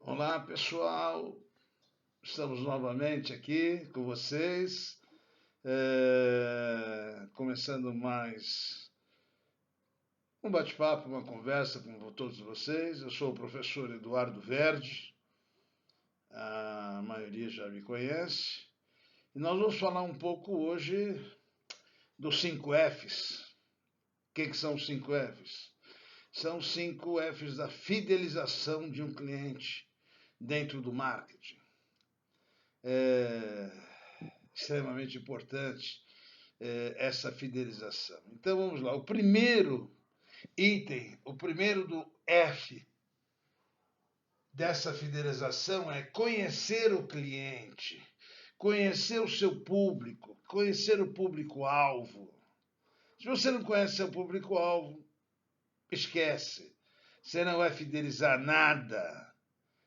Olá, pessoal. Estamos novamente aqui com vocês, começando mais um bate-papo, uma conversa com todos vocês. Eu sou o professor Eduardo Verde, a maioria já me conhece, e nós vamos falar um pouco hoje dos 5 Fs. O que são os 5 Fs? São os 5 Fs da fidelização de um cliente dentro do marketing. É extremamente importante essa fidelização. Então vamos lá. O primeiro item, o primeiro do F dessa fidelização é conhecer o cliente, conhecer o seu público, conhecer o público-alvo. Se você não conhece seu público-alvo, esquece. Você não vai fidelizar nada.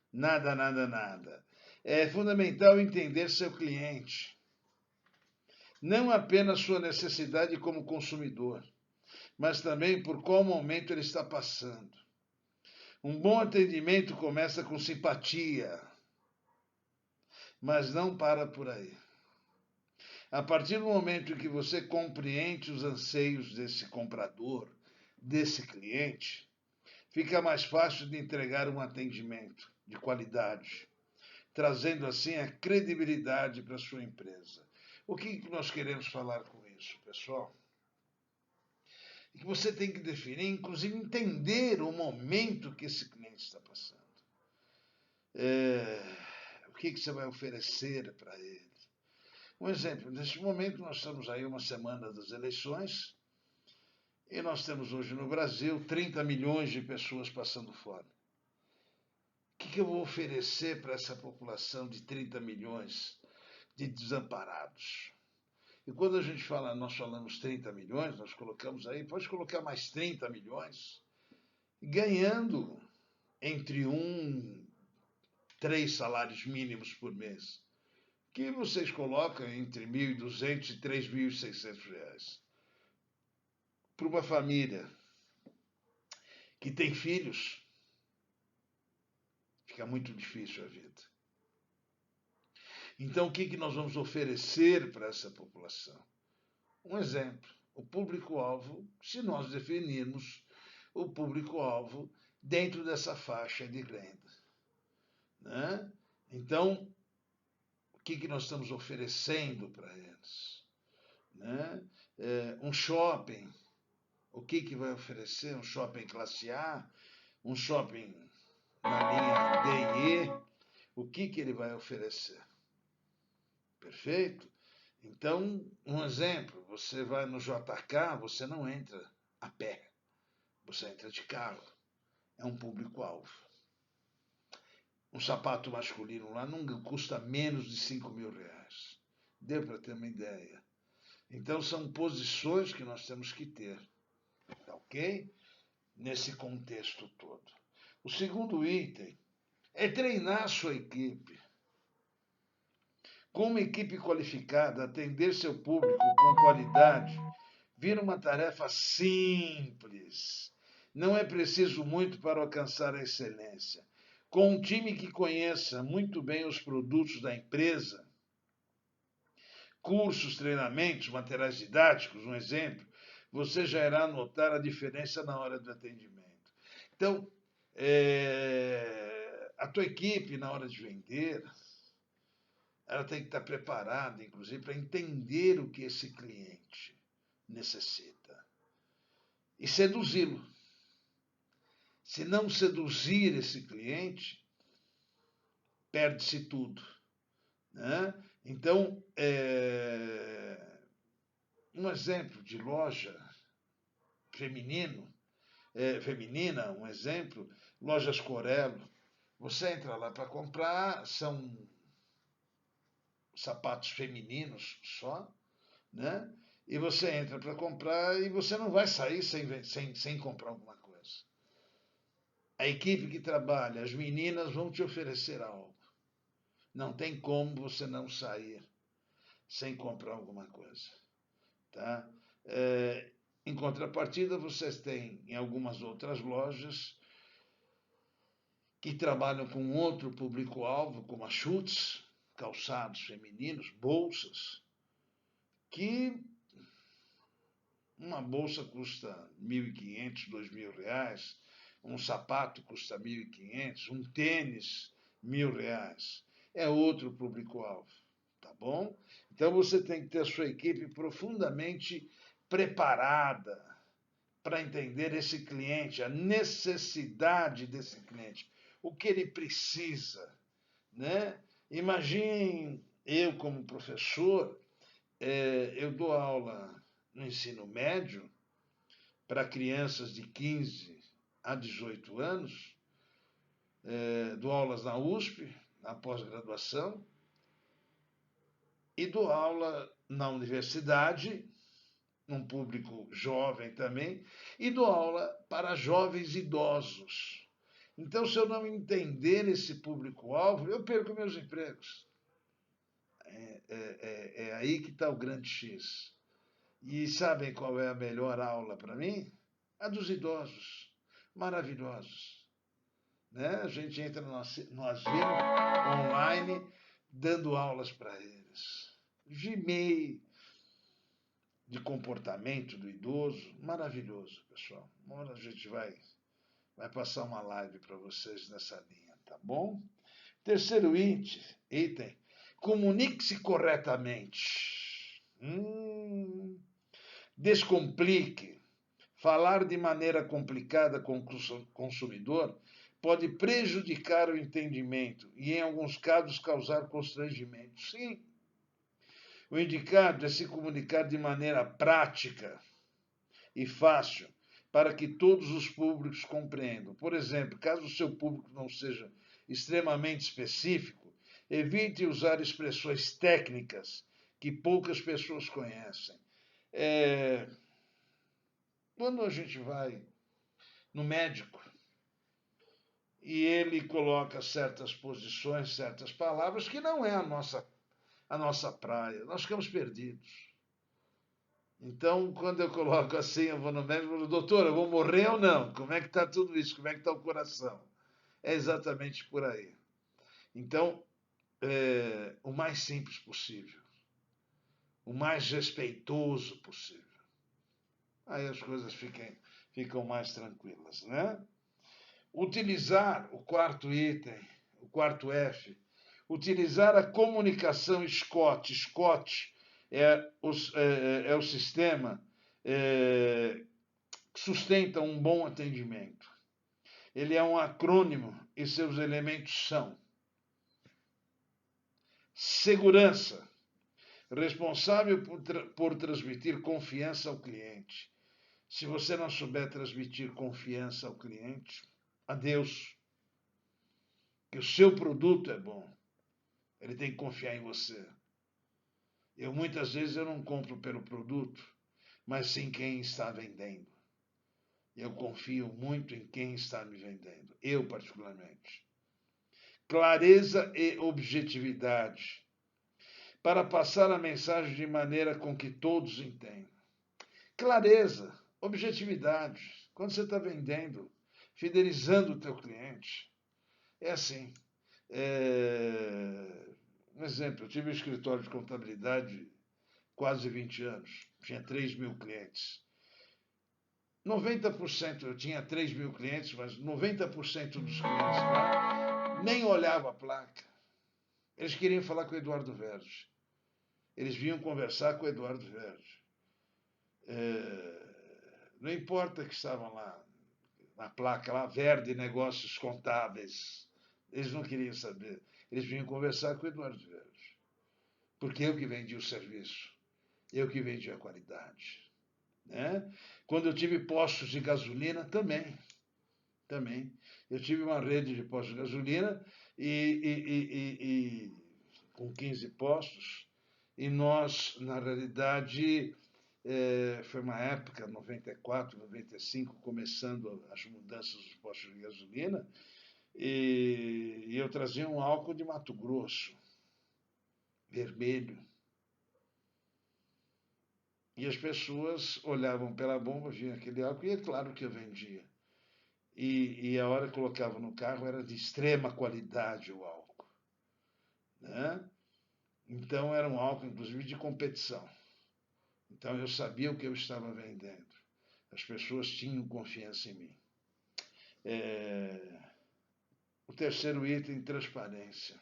Nada, nada, nada. É fundamental entender seu cliente. Não apenas sua necessidade como consumidor, mas também por qual momento ele está passando. Um bom atendimento começa com simpatia, mas não para por aí. A partir do momento em que você compreende os anseios desse comprador, desse cliente, fica mais fácil de entregar um atendimento de qualidade, trazendo assim a credibilidade para a sua empresa. O que nós queremos falar com isso, pessoal? Que você tem que definir, inclusive entender o momento que esse cliente está passando. O que você vai oferecer para ele? Um exemplo, neste momento nós estamos aí uma semana das eleições e nós temos hoje no Brasil 30 milhões de pessoas passando fome. O que eu vou oferecer para essa população de 30 milhões de desamparados? E quando a gente fala, nós falamos 30 milhões, nós colocamos aí, pode colocar mais 30 milhões, ganhando entre 3 salários mínimos por mês, que vocês colocam entre 1.200 e 3.600 reais. Para uma família que tem filhos, fica muito difícil a vida. Então, o que nós vamos oferecer para essa população? Um exemplo, o público-alvo, se nós definirmos o público-alvo dentro dessa faixa de renda. Né? Então, o que nós estamos oferecendo para eles? Né? Um shopping, o que vai oferecer? Um shopping classe A, um shopping na linha D e E, o que ele vai oferecer? Perfeito? Então, um exemplo, você vai no JK, você não entra a pé, você entra de carro, é um público-alvo. Um sapato masculino lá não custa menos de 5.000 reais. Deu para ter uma ideia. Então, são posições que nós temos que ter, ok? Nesse contexto todo. O segundo item é treinar a sua equipe. Com uma equipe qualificada, atender seu público com qualidade vira uma tarefa simples. Não é preciso muito para alcançar a excelência. Com um time que conheça muito bem os produtos da empresa, cursos, treinamentos, materiais didáticos, um exemplo, você já irá notar a diferença na hora do atendimento. Então, a tua equipe, na hora de vender, ela tem que estar preparada, inclusive, para entender o que esse cliente necessita e seduzi-lo. Se não seduzir esse cliente, perde-se tudo. Né? Então, um exemplo de loja feminina, um exemplo, lojas Corello. Você entra lá para comprar, são sapatos femininos só, né? E você entra para comprar e você não vai sair sem comprar alguma coisa. A equipe que trabalha, as meninas vão te oferecer algo. Não tem como você não sair sem comprar alguma coisa. Tá? Em contrapartida, vocês têm em algumas outras lojas que trabalham com outro público-alvo, como a Schutz, calçados femininos, bolsas, que uma bolsa custa R$ 1.500, R$ 2.000, um sapato custa R$ 1.500, um tênis R$ 1.000. É outro público-alvo, tá bom? Então você tem que ter a sua equipe profundamente preparada para entender esse cliente, a necessidade desse cliente, o que ele precisa, né? Imagine eu como professor, eu dou aula no ensino médio para crianças de 15 a 18 anos, dou aulas na USP, na pós-graduação, e dou aula na universidade, num público jovem também, e dou aula para jovens idosos. Então, se eu não entender esse público-alvo, eu perco meus empregos. É aí que está o grande X. E sabem qual é a melhor aula para mim? A dos idosos. Maravilhosos. Né? A gente entra no asilo online dando aulas para eles. De MEI, de comportamento do idoso, maravilhoso, pessoal. Agora a gente vai passar uma live para vocês nessa linha, tá bom? Terceiro item, comunique-se corretamente. Descomplique. Falar de maneira complicada com o consumidor pode prejudicar o entendimento e, em alguns casos, causar constrangimento. Sim, o indicado é se comunicar de maneira prática e fácil, para que todos os públicos compreendam. Por exemplo, caso o seu público não seja extremamente específico, evite usar expressões técnicas que poucas pessoas conhecem. Quando a gente vai no médico e ele coloca certas posições, certas palavras, que não é a nossa praia, nós ficamos perdidos. Então, quando eu coloco assim, eu vou no médico e falo, doutor, eu vou morrer ou não? Como é que está tudo isso? Como é que está o coração? É exatamente por aí. Então, o mais simples possível, o mais respeitoso possível. Aí as coisas ficam mais tranquilas, né? Utilizar o quarto item, o quarto F, utilizar a comunicação SCOT. SCOT é o sistema que sustenta um bom atendimento. Ele é um acrônimo e seus elementos são: segurança, responsável por transmitir confiança ao cliente. Se você não souber transmitir confiança ao cliente, adeus. Que o seu produto é bom. Ele tem que confiar em você. Muitas vezes eu não compro pelo produto, mas sim quem está vendendo. Eu confio muito em quem está me vendendo. Eu, particularmente. Clareza e objetividade. Para passar a mensagem de maneira com que todos entendam. Clareza, objetividade. Quando você está vendendo, fidelizando o teu cliente, é assim. Um exemplo, eu tive um escritório de contabilidade quase 20 anos, tinha 3.000 clientes. 90%, eu tinha 3.000 clientes, mas 90% dos clientes lá nem olhavam a placa. Eles queriam falar com o Eduardo Verge. Eles vinham conversar com o Eduardo Verge. Não importa que estavam lá, na placa lá, Verde Negócios Contábeis. Eles não queriam saber. Eles vinham conversar com o Eduardo Verge. Porque eu que vendi o serviço. Eu que vendi a qualidade. Né? Quando eu tive postos de gasolina, também. Eu tive uma rede de postos de gasolina e com 15 postos, e nós, na realidade, foi uma época, 94, 95, começando as mudanças dos postos de gasolina, e eu trazia um álcool de Mato Grosso, vermelho. E as pessoas olhavam pela bomba, viam aquele álcool, e é claro que eu vendia. e a hora que colocava no carro era de extrema qualidade o álcool, né? Então era um álcool, inclusive, de competição. Então eu sabia o que eu estava vendendo. As pessoas tinham confiança em mim. O terceiro item, transparência.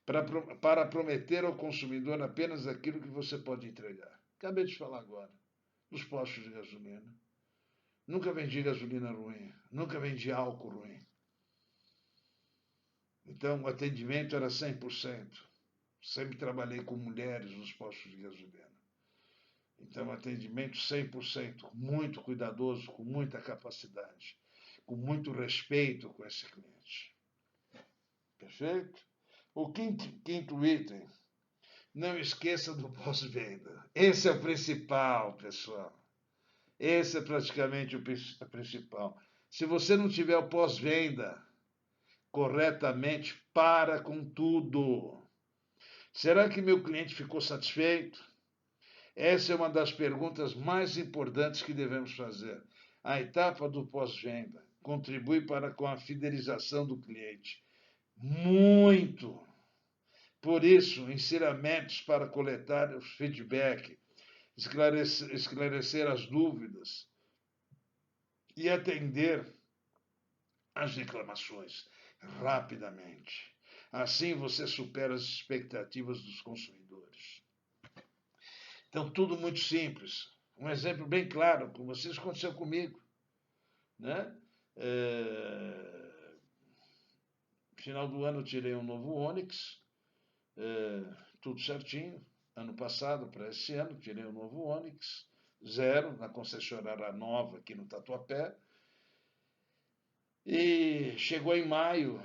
Para prometer ao consumidor apenas aquilo que você pode entregar. Acabei de falar agora, dos postos de gasolina. Nunca vendi gasolina ruim, nunca vendi álcool ruim. Então o atendimento era 100%. Sempre trabalhei com mulheres nos postos de gasolina. Então, atendimento 100%, muito cuidadoso, com muita capacidade, com muito respeito com esse cliente. Perfeito? O quinto item, não esqueça do pós-venda. Esse é o principal, pessoal. Esse é praticamente o principal. Se você não tiver o pós-venda corretamente, para com tudo. Será que meu cliente ficou satisfeito? Essa é uma das perguntas mais importantes que devemos fazer. A etapa do pós-venda contribui para com a fidelização do cliente. Muito. Por isso, ensinamentos para coletar os feedback, esclarecer as dúvidas e atender às reclamações rapidamente. Assim você supera as expectativas dos consumidores. Então, tudo muito simples. Um exemplo bem claro com vocês aconteceu comigo. Né? Final do ano eu tirei um novo Onix, tudo certinho. Ano passado, para esse ano, tirei um novo Onix, 0, na concessionária nova aqui no Tatuapé. E chegou em maio,